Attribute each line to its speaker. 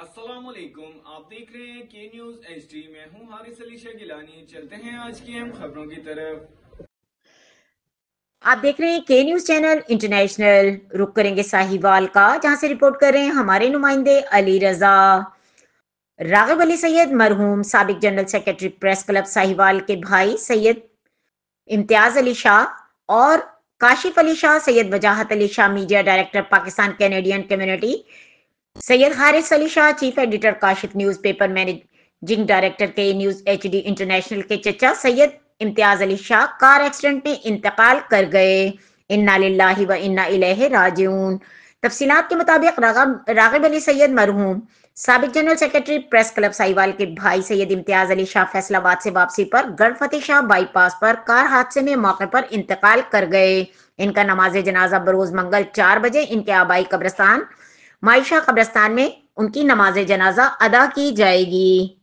Speaker 1: السلام علیکم، آپ دیکھ رہے ہیں کے نیوز ایچ ڈی۔ میں ہوں حارث علی شاہ گیلانی۔ چلتے ہیں آج کی اہم خبروں کی طرف۔
Speaker 2: آپ دیکھ رہے ہیں کے نیوز چینل انٹرنیشنل۔ رخ کریں گے ساہیوال کا، جہاں سے رپورٹ کر رہے ہیں ہمارے نمائندے علی رضا۔ راغب علی سید مرحوم سابق general secretary press club Sahiwal کے بھائی سید امتیاز علی شاہ اور Kashif Ali Shah, Syed Wajahat Ali Shah media director Pakistan Canadian community, Syed Haris Ali Shah chief editor Kashif newspaper managing director K news H D international کے چچا سید امتیاز علی شاہ کار ایکسیڈنٹ میں انتقال کر گئے۔ انا للہ و انا الیہ راجعون۔ تفصیلات کے مطابق راغب علی سید مرحوم سابق general secretary press club Sahiwal کے بھائی سید امتیاز علی شاہ فیصل آباد سے واپسی پر گڑھ فتح شاہ بائی پاس پر کار حادثے میں موقع پر انتقال کر گئے۔ ان کا نماز جنازہ بروز منگل 4 بجے ان کے آبائی قبرستان معائشہ قبرستان میں ان کی نماز جنازہ ادا کی جائے گی۔